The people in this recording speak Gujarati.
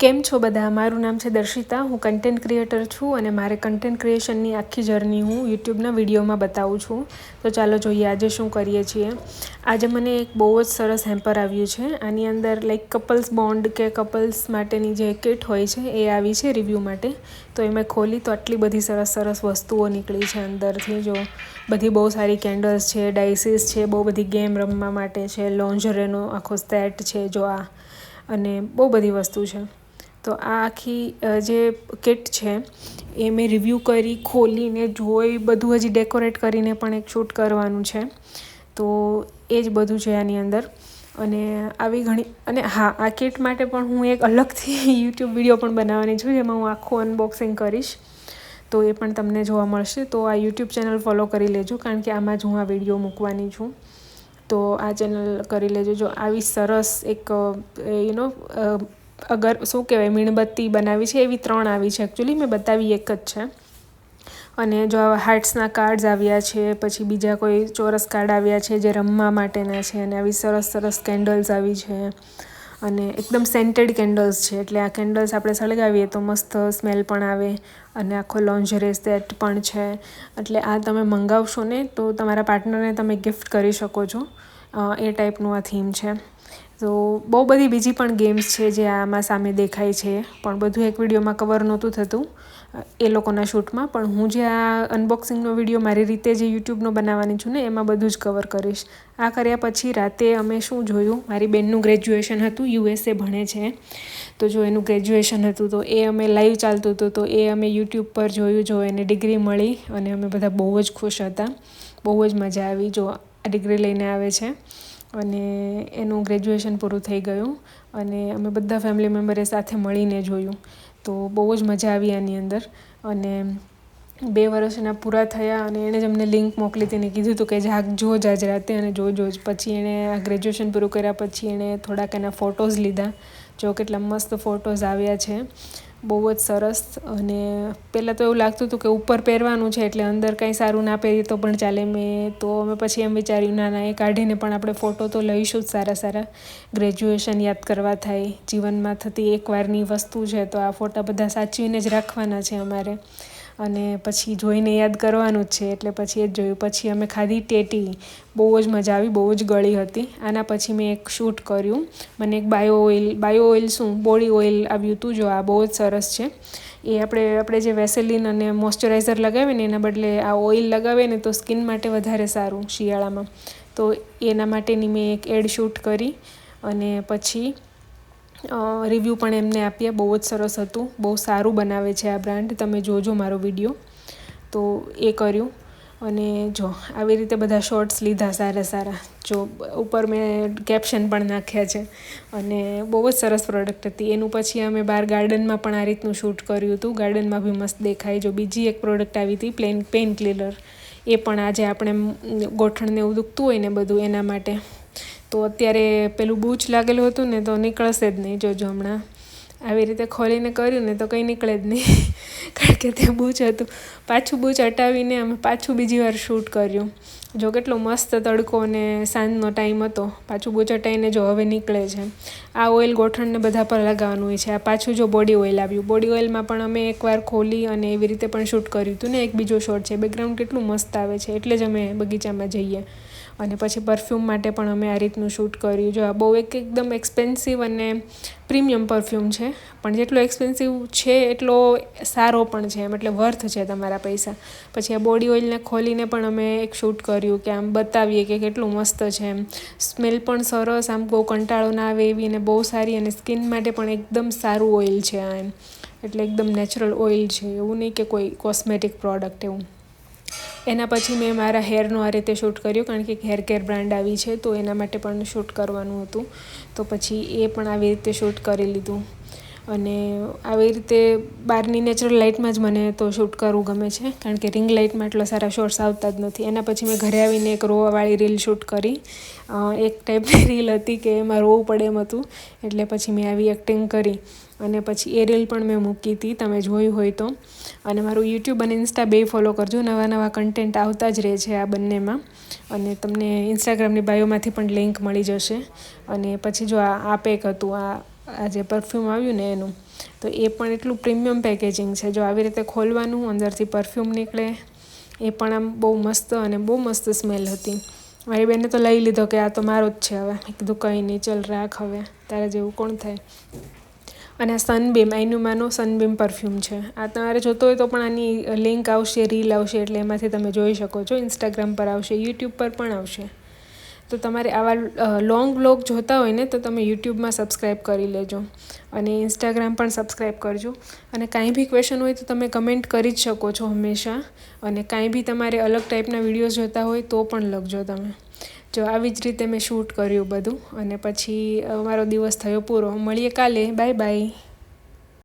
કેમ છો બધા? મારું નામ છે દર્શિતા. હું કન્ટેન્ટ ક્રિએટર છું અને મારે કન્ટેન્ટ ક્રિએશનની આખી જર્ની હું યુટ્યુબના વિડીયોમાં બતાવું છું. તો ચાલો જોઈએ આજે શું કરીએ છીએ. આજે મને એક બહુ જ સરસ હેમ્પર આવ્યું છે. આની અંદર લાઈક કપલ્સ બોન્ડ કે કપલ્સ માટેની જે કિટ હોય છે એ આવી છે રિવ્યૂ માટે. તો એ મેં ખોલી તો આટલી બધી સરસ સરસ વસ્તુઓ નીકળી છે અંદરથી. જો બધી બહુ સારી કેન્ડલ્સ છે, ડાયસીસ છે, બહુ બધી ગેમ રમવા માટે છે, લોન્જરેનો આખો સેટ છે જો આ, અને બહુ બધી વસ્તુ છે. તો આ આખી જે કિટ છે એ મેં રિવ્યૂ કરી, ખોલીને જોઈ, બધું હજી ડેકોરેટ કરીને પણ એક શૂટ કરવાનું છે. તો એ જ બધું છે આની અંદર. અને આવી ઘણી, અને હા, આ કિટ માટે પણ હું એક અલગથી યુટ્યુબ વિડીયો પણ બનાવવાની છું જેમાં હું આખું અનબોક્સિંગ કરીશ. તો એ પણ તમને જોવા મળશે. તો આ યુટ્યુબ ચેનલ ફોલો કરી લેજો કારણ કે આમાં જ હું આ વિડીયો મૂકવાની છું. તો આ ચેનલ કરી લેજો. જો આવી સરસ એક અગર શું કહેવાય, મીણબત્તી બનાવી છે, એવી 3 આવી છે એકચ્યુઅલી. મેં બતાવી એક જ છે. અને જો આવા હાર્ટ્સના કાર્ડ્સ આવ્યા છે, પછી બીજા કોઈ ચોરસ કાર્ડ આવ્યા છે જે રમવા માટેના છે, અને આવી સરસ સરસ કેન્ડલ્સ આવી છે. અને એકદમ સેન્ટેડ કેન્ડલ્સ છે, એટલે આ કેન્ડલ્સ આપણે સળગાવીએ તો મસ્ત સ્મેલ પણ આવે. અને આખો લોન્જરે સેટ પણ છે. એટલે આ તમે મંગાવશો ને તો તમારા પાર્ટનરને તમે ગિફ્ટ કરી શકો છો. એ ટાઈપનું આ થીમ છે. તો બહુ બધી બીજી પણ ગેમ્સ છે જે આમાં સામે દેખાય છે, પણ બધું એક વિડીયોમાં કવર નહોતું થતું એ લોકોના શૂટમાં. પણ હું જે આ અનબોક્સિંગનો વિડીયો મારી રીતે જે યુટ્યુબનો બનાવવાની છું ને, એમાં બધું જ કવર કરીશ. આ કર્યા પછી રાતે અમે શું જોયું, મારી બેનનું ગ્રેજ્યુએશન હતું, USA ભણે છે. તો જો એનું ગ્રેજ્યુએશન હતું તો એ અમે લાઈવ ચાલતું હતું તો એ અમે યુટ્યુબ પર જોયું. જો એને ડિગ્રી મળી અને અમે બધા બહુ જ ખુશ હતા, બહુ જ મજા આવી. જો આ ડિગ્રી લઈને આવે છે અને એનું ગ્રેજ્યુએશન પૂરું થઈ ગયું અને અમે બધા ફેમિલી મેમ્બરે સાથે મળીને જોયું. તો બહુ જ મજા આવી આની અંદર. અને 2 વર્ષ એના પૂરા થયા અને એણે જ અમને લિંક મોકલી હતી અને કીધું હતું કે જાગજો આજ રાતે અને જોજો જ. પછી એણે આ ગ્રેજ્યુએશન પૂરું કર્યા પછી એણે થોડાક એના ફોટોઝ લીધા. જો કેટલા મસ્ત ફોટોઝ આવ્યા છે, બહુ જ સરસ. અને પહેલાં તો એવું લાગતું હતું કે ઉપર પહેરવાનું છે એટલે અંદર કાંઈ સારું ના પહેરીએ તો પણ ચાલે. તો અમે પછી એમ વિચાર્યું ના, એ કાઢીને પણ આપણે ફોટો તો લઈશું જ સારા સારા. ગ્રેજ્યુએશન યાદ કરવા થાય, જીવનમાં થતી એકવારની વસ્તુ છે, તો આ ફોટા બધા સાચવીને જ રાખવાના છે અમારે. અને પછી જોઈને યાદ કરવાનું જ છે, એટલે પછી એ જ જોયું. પછી અમે ખાધી ટેટી, બહુ જ મજા આવી, બહુ જ ગળી હતી. આના પછી મેં એક શૂટ કર્યું. મને એક બાયો ઓઇલ શું બોડી ઓઇલ આવ્યું હતું. જો આ બહુ જ સરસ છે. એ આપણે જે વેસેલિન અને મોઇશ્ચરાઇઝર લગાવીએ ને એના બદલે આ ઓઇલ લગાવીએ ને તો સ્કિન માટે વધારે સારું શિયાળામાં. તો એના માટેની મેં એક એડ શૂટ કરી અને પછી રિવ્યૂ પણ એમને આપ્યા. બહુ જ સરસ હતું, બહુ સારું બનાવે છે આ બ્રાન્ડ. તમે જોજો મારો વિડીયો. તો એ કર્યું. અને જો આવી રીતે બધા શોર્ટ્સ લીધા સારા સારા. જો ઉપર મેં કેપ્શન પણ નાખ્યા છે. અને બહુ જ સરસ પ્રોડક્ટ હતી. એનું પછી અમે બહાર ગાર્ડનમાં પણ આ રીતનું શૂટ કર્યું હતું. ગાર્ડનમાં બી મસ્ત દેખાય. જો બીજી એક પ્રોડક્ટ આવી હતી પેઇન ક્લીનર, એ પણ આજે આપણે ગોઠણને એવું દુખતું હોય ને બધું એના માટે. તો અત્યારે પેલું બૂચ લાગેલું હતું ને તો નીકળશે જ નહીં. જોજો હમણાં આવી રીતે ખોલીને કર્યું ને તો કંઈ નીકળે જ નહીં કારણ કે ત્યાં બૂચ હતું. પાછું બૂચ હટાવીને અમે પાછું બીજી વાર શૂટ કર્યું. જો કેટલો મસ્ત તડકો અને સાંજનો ટાઈમ હતો. પાછું બૂચ હટાવીને જો હવે નીકળે છે. આ ઓઇલ ગોઠણને બધા પર લગાવવાનું હોય છે. આ પાછું જો બોડી ઓઇલ આવ્યું. બોડી ઓઇલમાં પણ અમે એકવાર ખોલી અને એવી રીતે પણ શૂટ કર્યું હતું ને. એક બીજો શોટ છે, બેકગ્રાઉન્ડ કેટલું મસ્ત આવે છે, એટલે જ અમે બગીચામાં જઈએ. અને પછી પરફ્યુમ માટે પણ અમે આ રીતનું શૂટ કર્યું. જો આ બહુ એકદમ એક્સપેન્સિવ અને પ્રીમિયમ પરફ્યુમ છે, પણ જેટલો એક્સપેન્સિવ છે એટલો સારો પણ છે, એટલે વર્થ છે તમારા પૈસા. પછી આ બોડી ઓઇલને ખોલીને પણ અમે એક શૂટ કર્યું કે આમ બતાવીએ કે કેટલું મસ્ત છે એમ. સ્મેલ પણ સરસ, આમ બહુ કંટાળો ના આવે એવી, અને બહુ સારી. અને સ્કિન માટે પણ એકદમ સારું ઓઇલ છે આ એમ. એટલે એકદમ નેચરલ ઓઇલ છે, એવું નહીં કે કોઈ કોસ્મેટિક પ્રોડક્ટ એવું. એના પછી મેં મારા હેરનું આ રીતે શૂટ કર્યું કારણ કે હેર કેર બ્રાન્ડ આવી છે તો એના માટે પણ શૂટ કરવાનું હતું. તો પછી એ પણ આવી રીતે શૂટ કરી લીધું. અને આવી રીતે બહારની નેચરલ લાઇટમાં જ મને તો શૂટ કરવું ગમે છે કારણ કે રિંગ લાઇટમાં એટલા સારા શોટ્સ આવતા જ નથી. એના પછી મેં ઘરે આવીને એક રોવાવાળી રીલ શૂટ કરી. એક ટાઈપની રીલ હતી કે એમાં રોવું પડે એમ હતું, એટલે પછી મેં આવી એક્ટિંગ કરી. અને પછી એ રીલ પણ મેં મૂકી હતી, તમે જોયું હોય તો. અને મારું યુટ્યુબ અને ઇન્સ્ટા બેય ફોલો કરજો. નવા નવા કન્ટેન્ટ આવતા જ રહે છે આ બંનેમાં. અને તમને ઇન્સ્ટાગ્રામની બાયોમાંથી પણ લિંક મળી જશે. અને પછી જો આ પેક હતું, આ જે પરફ્યુમ આવ્યું ને એનું, તો એ પણ એટલું પ્રીમિયમ પેકેજિંગ છે. જો આવી રીતે ખોલવાનું, અંદરથી પરફ્યુમ નીકળે, એ પણ આમ બહુ મસ્ત અને બહુ મસ્ત સ્મેલ હતી. મારી બેને તો લઈ લીધો કે આ તો મારો જ છે. હવે મેં કીધું કંઈ નહીં, ચલ રાખ, હવે તારા જેવું કોણ થાય. અને આ સનબીમ, આઈનુમાનો સનબીમ પરફ્યુમ છે. આ તમારે જોતો હોય તો પણ આની લિંક આવશે, રીલ આવશે, એટલે એમાંથી તમે જોઈ શકો છો. ઇન્સ્ટાગ્રામ પર આવશે, યુટ્યુબ પર પણ આવશે. તો તમારે આવા લોંગ વ્લોગ જોતા હોય ને તો તમે યુટ્યુબમાં સબસ્ક્રાઈબ કરી લેજો અને ઇન્સ્ટાગ્રામ પણ સબસ્ક્રાઈબ કરજો. અને કાંઈ બી ક્વેશ્ચન હોય તો તમે કમેન્ટ કરી જ શકો છો હંમેશા. અને કાંઈ બી તમારે અલગ ટાઈપના વિડીયોઝ જોતા હોય તો પણ લખજો તમે. જો આવી જ રીતે મેં શૂટ કર્યું બધું અને પછી અમારો દિવસ થયો પૂરો. મળીએ કાલે. Bye bye.